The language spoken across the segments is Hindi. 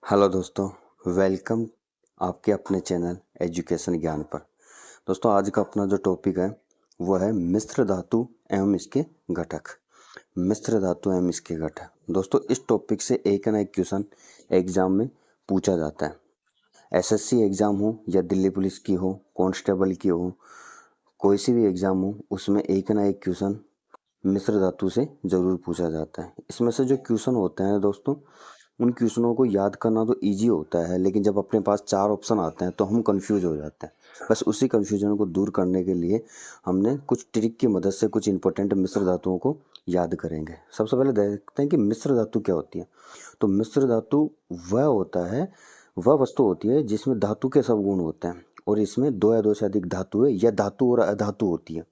हेलो दोस्तों, वेलकम आपके अपने चैनल एजुकेशन ज्ञान पर। दोस्तों, आज का अपना जो टॉपिक है वो है मिश्र धातु एवं इसके घटक। मिश्र धातु एवं इसके घटक। दोस्तों, इस टॉपिक से एक ना एक क्वेश्चन एग्जाम में पूछा जाता है। एसएससी एग्जाम हो या दिल्ली पुलिस की हो, कांस्टेबल की हो, कोई सी भी एग्जाम हो, उसमें एक ना एक क्वेश्चन मिश्र धातु से जरूर पूछा जाता है। इसमें से जो क्वेश्चन होते हैं दोस्तों, उन क्वेश्चनों को याद करना तो इजी होता है, लेकिन जब अपने पास 4 ऑप्शन आते हैं तो हम कंफ्यूज हो जाते हैं। बस उसी कंफ्यूजन को दूर करने के लिए हमने कुछ ट्रिक की मदद से कुछ इंपॉर्टेंट मिश्र धातुओं को याद करेंगे। सबसे पहले देखते हैं कि मिश्र धातु क्या होती है। तो मिश्र धातु वह होता है, वह वस्तु होती है जिसमें धातु के सब गुण होते हैं और इसमें दो या दो से अधिक धातुएं या धातु और अधातु होती है।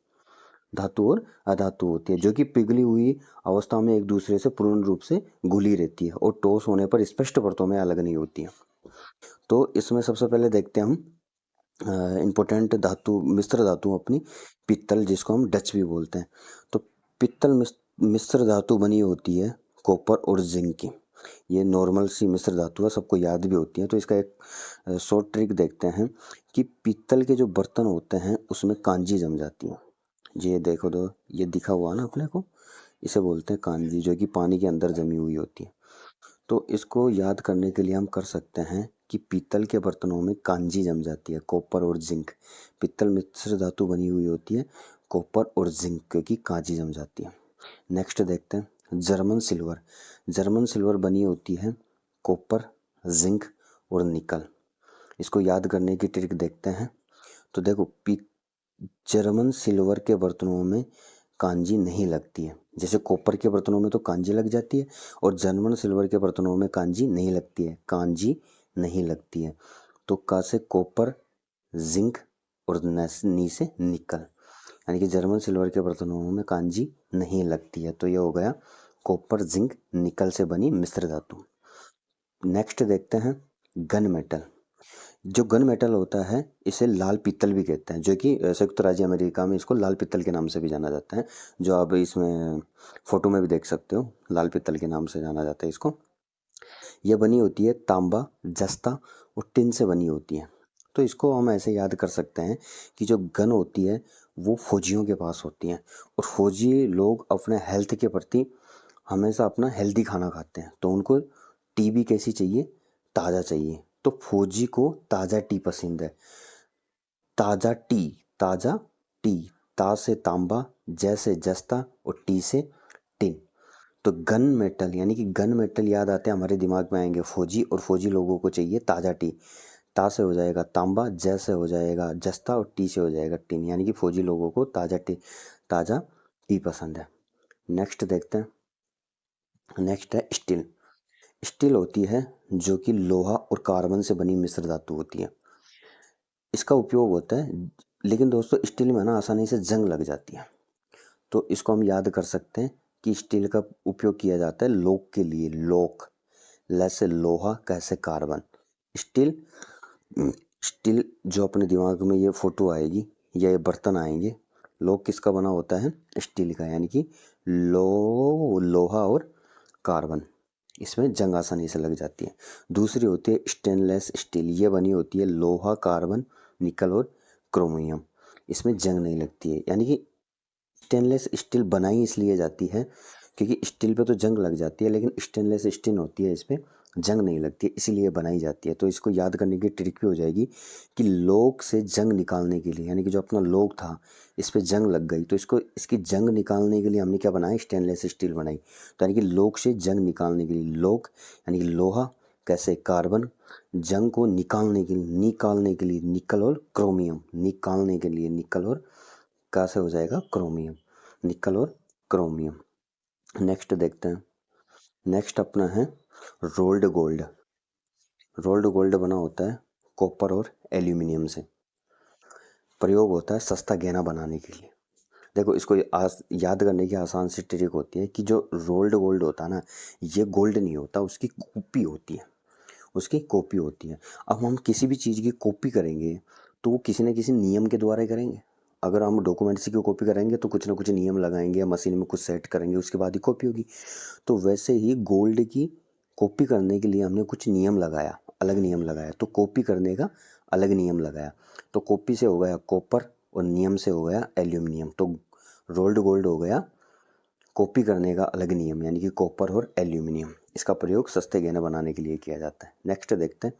धातु और अधातु होती है जो कि पिघली हुई अवस्था में एक दूसरे से पूर्ण रूप से घुली रहती है और ठोस होने पर स्पष्ट परतों में अलग नहीं होती है। तो इसमें सबसे पहले देखते हैं हम इम्पोर्टेंट धातु, मिश्र धातु अपनी पित्तल, जिसको हम डच भी बोलते हैं। तो पित्तल मिश्र धातु बनी होती है कॉपर और जिंक की। ये नॉर्मल सी मिश्र धातु है, सबको याद भी होती है। तो इसका एक शॉर्ट ट्रिक देखते हैं कि पित्तल के जो बर्तन होते हैं उसमें कांजी जम जाती है। ये देखो, दो ये दिखा हुआ ना अपने को, इसे बोलते हैं कांजी, जो कि पानी के अंदर जमी हुई होती है। तो इसको याद करने के लिए हम कर सकते हैं कि पीतल के बर्तनों में कांजी जम जाती है, कॉपर और जिंक। पीतल मिश्र धातु बनी हुई होती है कॉपर और जिंक की कांजी जम जाती है। नेक्स्ट देखते हैं जर्मन सिल्वर। जर्मन सिल्वर बनी होती है कॉपर, जिंक और निकल। इसको याद करने की ट्रिक देखते हैं। तो देखो, जर्मन सिल्वर के बर्तनों में कांजी नहीं लगती है। जैसे कॉपर के बर्तनों में तो कांजी लग जाती है और जर्मन सिल्वर के बर्तनों में कांजी नहीं लगती है। कांजी नहीं लगती है तो का से कॉपर, जिंक और नी से निकल, यानी कि जर्मन सिल्वर के बर्तनों में कांजी नहीं लगती है। तो ये हो गया कॉपर, जिंक, निकल से बनी मिश्र धातु। नेक्स्ट देखते हैं गन मेटल। जो गन मेटल होता है इसे लाल पीतल भी कहते हैं, जो कि संयुक्त राज्य अमेरिका में इसको लाल पीतल के नाम से भी जाना जाता है। जो आप इसमें फोटो में भी देख सकते हो, लाल पीतल के नाम से जाना जाता है इसको। यह बनी होती है तांबा, जस्ता और टिन से बनी होती है। तो इसको हम ऐसे याद कर सकते हैं कि जो गन होती है वो फौजियों के पास होती है और फौजी लोग अपने हेल्थ के प्रति हमेशा अपना हेल्दी खाना खाते हैं। तो उनको टी भी कैसी चाहिए, ताज़ा चाहिए। तो फौजी को ताज़ा टी पसंद है। ताज़ा टी, ताज़ा टी, ता से तांबा, जैसे जस्ता और टी से टिन। तो गन मेटल, यानी कि गन मेटल याद आते हैं हमारे दिमाग में आएंगे फौजी, और फौजी लोगों को चाहिए ताज़ा टी। ता से हो जाएगा तांबा, जैसे हो जाएगा जस्ता और टी से हो जाएगा टिन, यानी कि फौजी लोगों को ताज़ा टी पसंद है। नेक्स्ट देखते हैं। नेक्स्ट है स्टील। स्टील होती है जो कि लोहा और कार्बन से बनी मिश्र धातु होती है। इसका उपयोग होता है, लेकिन दोस्तों स्टील में ना आसानी से जंग लग जाती है। तो इसको हम याद कर सकते हैं कि स्टील का उपयोग किया जाता है लोक के लिए। लोक, लैसे लोहा, कैसे कार्बन। स्टील, स्टील जो अपने दिमाग में ये फोटो आएगी या ये बर्तन आएंगे, लोक किसका बना होता है, स्टील का, यानी कि लोहा और कार्बन, इसमें जंग आसानी से लग जाती है। दूसरी होती है स्टेनलेस स्टील। ये बनी होती है लोहा, कार्बन, निकल और क्रोमियम, इसमें जंग नहीं लगती है। यानी कि स्टेनलेस स्टील बनाई इसलिए जाती है क्योंकि स्टील पे तो जंग लग जाती है, लेकिन स्टेनलेस स्टील होती है, इस पर जंग नहीं लगती है, इसीलिए बनाई जाती है। तो इसको याद करने की ट्रिक भी हो जाएगी कि लोक से जंग निकालने के लिए, यानी कि जो अपना लोक था इस पर जंग लग गई, तो इसको, इसकी जंग निकालने के लिए हमने क्या बनाया, स्टेनलेस स्टील बनाई। तो यानी कि लोक से जंग निकालने के लिए, लोक यानी कि लोहा, कैसे कार्बन, जंग को निकालने के लिए निकल और क्रोमियम, निकालने के लिए निकल और का से हो जाएगा क्रोमियम, निकल और क्रोमियम। नेक्स्ट देखते हैं। नेक्स्ट अपना है रोल्ड गोल्ड। रोल्ड गोल्ड बना होता है कॉपर और एल्यूमिनियम से। प्रयोग होता है सस्ता गहना बनाने के लिए। देखो, इसको याद करने की आसान सी ट्रिक होती है कि जो रोल्ड गोल्ड होता है ना, ये गोल्ड नहीं होता, उसकी कॉपी होती है, उसकी कॉपी होती है। अब हम किसी भी चीज़ की कॉपी करेंगे तो वो किसी न किसी नियम के द्वारा ही करेंगे। अगर हम डॉक्यूमेंट्स की कॉपी करेंगे तो कुछ ना कुछ नियम लगाएंगे या मशीन में कुछ सेट करेंगे, उसके बाद ही कॉपी होगी। तो वैसे ही गोल्ड की कॉपी करने के लिए हमने कुछ नियम लगाया, अलग नियम लगाया, तो कॉपी करने का अलग नियम लगाया। तो कॉपी से हो गया कॉपर और नियम से हो गया एल्यूमिनियम। तो रोल्ड गोल्ड हो गया कॉपी करने का अलग नियम, यानी कि कॉपर और एल्यूमिनियम। इसका प्रयोग सस्ते गहने बनाने के लिए किया जाता है। नेक्स्ट देखते हैं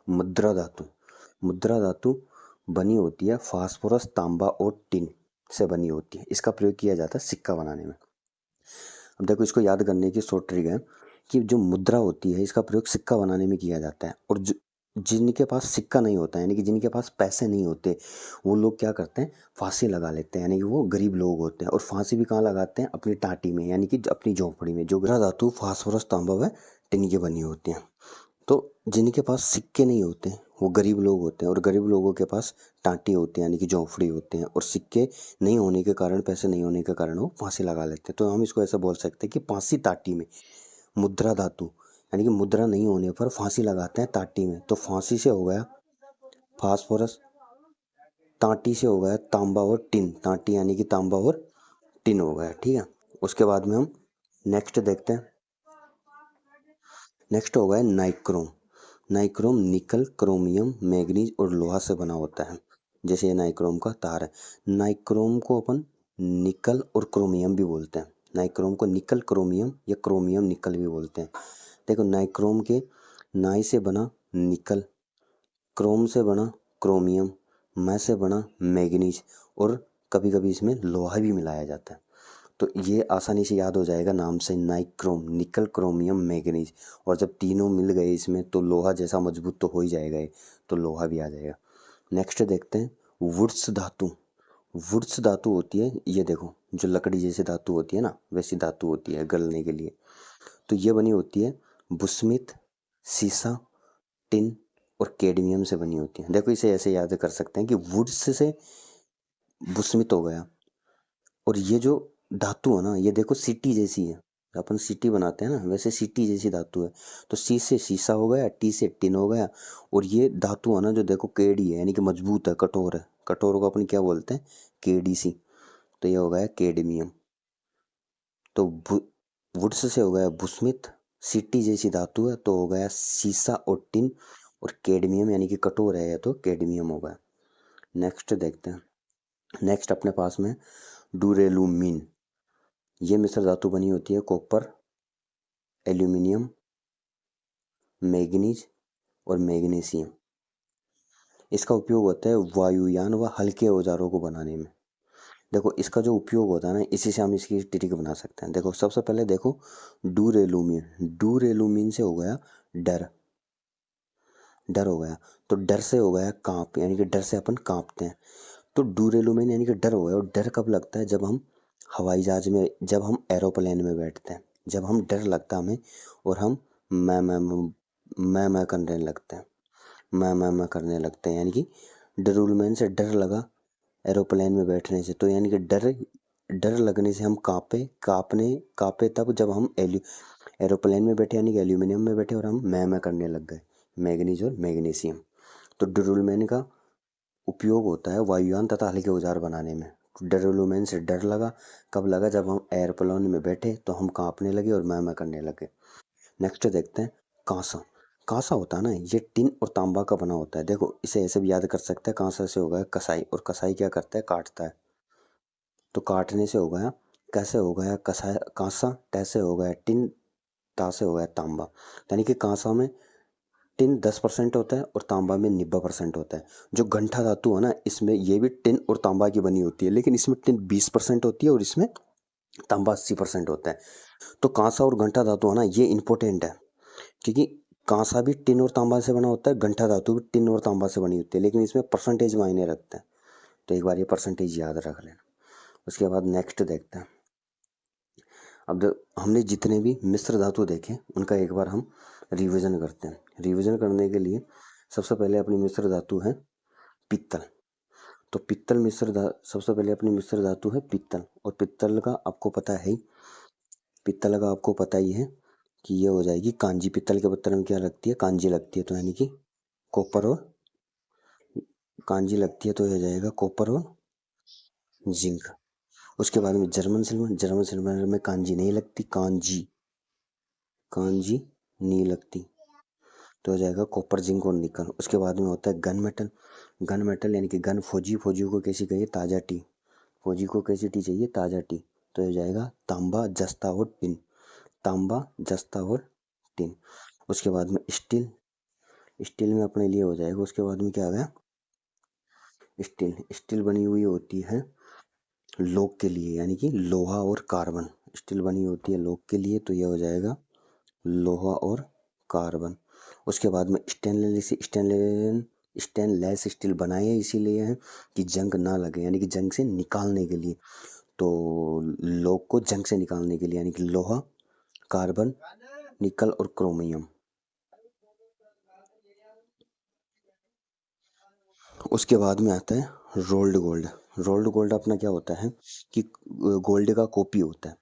मुद्रा धातु। मुद्रा धातु बनी होती है फास्फोरस, तांबा और टिन से बनी होती है। इसका प्रयोग किया जाता है सिक्का बनाने में। अब देखो, इसको याद करने की शॉर्ट ट्रिक है कि जो मुद्रा होती है इसका प्रयोग सिक्का बनाने में किया जाता है। और जिनके पास सिक्का नहीं होता है, यानी कि जिनके पास पैसे नहीं होते, वो लोग क्या करते हैं, फांसी लगा लेते हैं, यानी कि वो गरीब लोग होते हैं। और फांसी भी कहाँ लगाते हैं, अपनी टाटी में, यानी कि अपनी झोंपड़ी में। जो मुद्रा धातु फास्फोरस, तांबा व टिन की बनी होती है। तो जिनके पास सिक्के नहीं होते वो गरीब लोग होते हैं, और गरीब लोगों के पास टाटी होती है, यानी कि झोंपड़ी होते हैं। और सिक्के नहीं होने के कारण, पैसे नहीं होने के कारण वो फांसी लगा लेते हैं। तो हम इसको ऐसा बोल सकते हैं कि फांसी ताटी में मुद्रा धातु, यानी कि मुद्रा नहीं होने पर फांसी लगाते हैं ताटी में। तो फांसी से हो गया फास्फोरस, ताटी से हो गया तांबा और टिन, ताटी यानी कि तांबा और टिन हो गया। ठीक है, उसके बाद में हम नेक्स्ट देखते हैं। नेक्स्ट हो गया नाइक्रोम। नाइक्रोम निकल, क्रोमियम, मैग्नीज और लोहा से बना होता है। जैसे ये नाइक्रोम का तार है। नाइक्रोम को अपन निकल और क्रोमियम भी बोलते हैं। नाइक्रोम को निकल क्रोमियम या क्रोमियम निकल भी बोलते हैं। देखो, नाइक्रोम के नाई से बना निकल, क्रोम से बना क्रोमियम, मै से बना मैग्नीज, और कभी कभी इसमें लोहा भी मिलाया जाता है। तो ये आसानी से याद हो जाएगा नाम से, नाइक्रोम, निकल, क्रोमियम, मैग्नीज। और जब तीनों मिल गए इसमें तो लोहा जैसा मजबूत तो हो ही जाएगा ये, तो लोहा भी आ जाएगा। नेक्स्ट देखते हैं वुड्स धातु। वुड्स धातु होती है, ये देखो जो लकड़ी जैसी धातु होती है ना, वैसी धातु होती है गलने के लिए। तो ये बनी होती है बुस्मित, सीसा, टिन और कैडमियम से बनी होती है। देखो, इसे ऐसे याद कर सकते हैं कि वुड्स से बुस्मित हो गया, और ये जो धातु है ना, ये देखो सीटी जैसी है, अपन सीटी बनाते हैं ना, वैसे सीटी जैसी धातु है। तो सी से सीसा हो गया, टी से टिन हो गया, और ये धातु है ना जो देखो केडी है, यानी कि मजबूत है, कठोर है। कठोर को अपन क्या बोलते हैं, केडी सी। तो ये हो गया कैडमियम। तो वुड्स से हो गया बुस्मित, सीटी जैसी धातु है तो हो गया सीसा और टिन, और कैडमियम यानी कि कठोर है तो कैडमियम हो गया। नेक्स्ट देखते हैं। नेक्स्ट अपने पास में डूरेलुमीन। ये मिश्र धातु बनी होती है कॉपर, एल्यूमिनियम, मैग्नीज और मैग्नीशियम। इसका उपयोग होता है वायुयान व हल्के औजारों को बनाने में। देखो, इसका जो उपयोग होता है ना, इसी से हम इसकी ट्रिक बना सकते हैं। देखो, सबसे पहले देखो डूरेलुमीन। डूरेलुमीन से हो गया डर, डर हो गया। तो डर से हो गया कांप, यानी कि डर से अपन कांपते हैं। तो डूरेलुमीन यानी कि डर हो गया। और डर कब लगता है, जब हम हवाई जहाज में, जब हम एरोप्लेन में बैठते हैं, जब हम डर लगता हमें, और हम मैं करने लगते हैं, मैं करने लगते हैं, यानी कि डरूलमैन से डर लगा एरोप्लेन में बैठने से। तो यानी कि डर लगने से हम कांपे तब जब हम एरोप्लेन में बैठे, यानी कि एल्यूमिनियम में बैठे, और हम मैं करने लग गए, मैग्नीज और मैग्नीशियम। तो डरूलमैन का उपयोग होता है वायुयान तथा हल्के औजार बनाने में। डरूलमैन से डर लगा, कब लगा, जब हम एयरप्लेन में बैठे तो हम कांपने लगे और मैं करने लगे। नेक्स्ट देखते हैं कांसा। कांसा होता है ना, ये टिन और तांबा का बना होता है। देखो, इसे ऐसे भी याद कर सकते हैं, कांसा से होगा कसाई, और कसाई क्या करता है, काटता है। तो काटने से हो गया, कैसे हो गया कसाई, कांसा, तैसे हो गया टिन, ता से हो गया तांबा। यानी कि कांसा में टिन 10% होता है और तांबा में 90% होता है। जो गंठा धातु है ना, इसमें ये भी टिन और तांबा की बनी होती है, लेकिन इसमें टिन 20% होती है और इसमें तांबा 80% होता है। तो कांसा और गंठा धातु है ना, ये इंपॉर्टेंट है, क्योंकि कांसा भी टिन और तांबा से बना होता है, गंठा धातु भी टिन और तांबा से बनी होती है, लेकिन इसमें परसेंटेज मायने रखते हैं। तो एक बार ये परसेंटेज याद रख लेना। उसके बाद नेक्स्ट देखते हैं। अब हमने जितने भी मिश्र धातु देखे उनका एक बार हम रिवीजन करते हैं। रिवीजन करने के लिए सबसे पहले अपनी मिश्र धातु है पित्तल। तो सबसे पहले अपनी मिश्र धातु है पित्तल, और पित्तल का आपको पता है, पित्तल का आपको पता ही है कि ये हो जाएगी कांजी। पित्तल के पत्थर में क्या लगती है, कांजी लगती है। तो यानी कि कॉपर और कांजी लगती है, तो ये हो जाएगा कॉपर और जिंक। उसके बाद में जर्मन सिल्वर। जर्मन सिल्वर में कांजी नहीं लगती, कांजी नी लगती, तो हो जाएगा कॉपर जिंक और निकल। उसके बाद में होता है गन मेटल। गन मेटल यानी कि गन फौजी, फौजियों को कैसी चाहिए, ताज़ा टी, फौजी को कैसी टी चाहिए, ताज़ा टी, तो हो जाएगा तांबा, जस्ता और टिन, तांबा, जस्ता और टिन। उसके बाद में स्टील, स्टील में अपने लिए हो जाएगा। उसके बाद में क्या आ गया, स्टील, स्टील बनी हुई होती है लोग के लिए, यानी कि लोहा और कार्बन, स्टील बनी होती है लोग के लिए, तो यह हो जाएगा लोहा और कार्बन। उसके बाद में स्टेनलेस स्टील बनाए इसीलिए है कि जंग ना लगे, यानी कि जंग से निकालने के लिए, तो लोग को जंग से निकालने के लिए, यानी कि लोहा, कार्बन, निकल और क्रोमियम। उसके बाद में आता है रोल्ड गोल्ड। रोल्ड गोल्ड अपना क्या होता है कि गोल्ड का कॉपी होता है,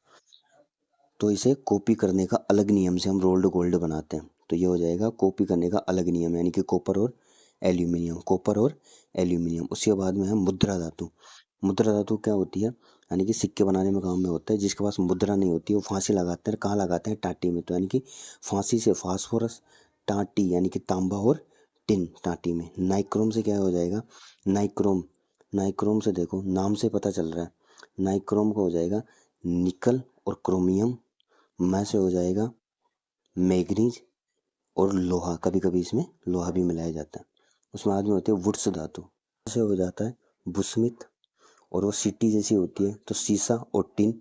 तो इसे कॉपी करने का अलग नियम से हम रोल्ड गोल्ड बनाते हैं, तो ये हो जाएगा कॉपी करने का अलग नियम, यानी कि कॉपर और एल्यूमिनियम, कॉपर और एल्यूमिनियम। उसके बाद में है मुद्रा धातु। मुद्रा धातु क्या होती है, यानी कि सिक्के बनाने में काम में होता है। जिसके पास मुद्रा नहीं होती वो फांसी लगाते हैं, कहाँ लगाते हैं, टाटी में, तो यानी कि फांसी से फास्फोरस, टाटी यानी कि तांबा और टिन टाटी में। नाइक्रोम से क्या हो जाएगा, नाइक्रोम, नाइक्रोम से देखो नाम से पता चल रहा है, नाइक्रोम को हो जाएगा निकल और क्रोमियम, में से हो जाएगा मैग्नीज और लोहा, कभी कभी इसमें लोहा भी मिलाया जाता है। उसमें बाद में होती है वुड्स धातु, से हो जाता है बुस्मित, और वो सीटी जैसी होती है तो सीसा और टिन,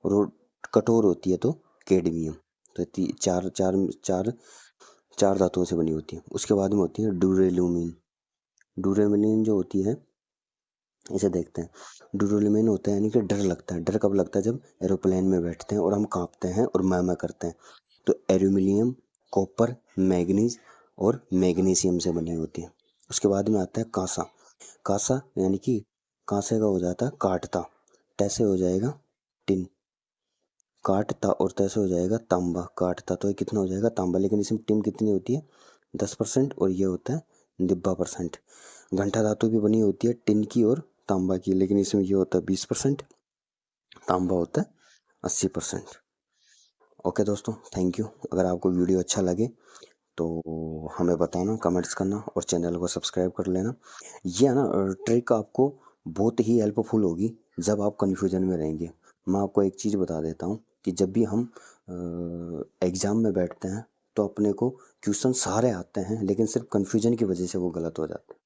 और वो कठोर होती है तो कैडमियम। तो चार चार चार चार धातुओं से बनी होती है। उसके बाद में होती है ड्यूरेलुमिन। ड्यूरेलुमिन जो होती है, इसे देखते हैं, ड्यूरेलुमिन होता है यानी कि डर लगता है। डर कब लगता है, जब एरोप्लेन में बैठते हैं और हम कांपते हैं और मैं करते हैं, तो एल्यूमिनियम, कॉपर, मैग्नीज और मैग्नीशियम से बनी होती है। उसके बाद में आता है कांसा। कांसा यानी कि कांसे का हो जाता है काटता, तैसे हो जाएगा टिन, काटता और तैसे हो जाएगा तांबा, काटता तो ये कितना हो जाएगा तांबा, लेकिन इसमें टिन कितनी होती है 10% और ये होता है 90%। घंटा धातु भी बनी होती है टिन की और तांबा की, लेकिन इसमें ये होता है 20%, तांबा होता है 80%। ओके दोस्तों, थैंक यू। अगर आपको वीडियो अच्छा लगे तो हमें बताना, कमेंट्स करना और चैनल को सब्सक्राइब कर लेना। ये है ना ट्रिक आपको बहुत ही हेल्पफुल होगी जब आप कन्फ्यूजन में रहेंगे। मैं आपको एक चीज़ बता देता हूँ कि जब भी हम एग्ज़ाम में बैठते हैं तो अपने को क्वेश्चन सारे आते हैं, लेकिन सिर्फ कन्फ्यूजन की वजह से वो गलत हो जाते हैं।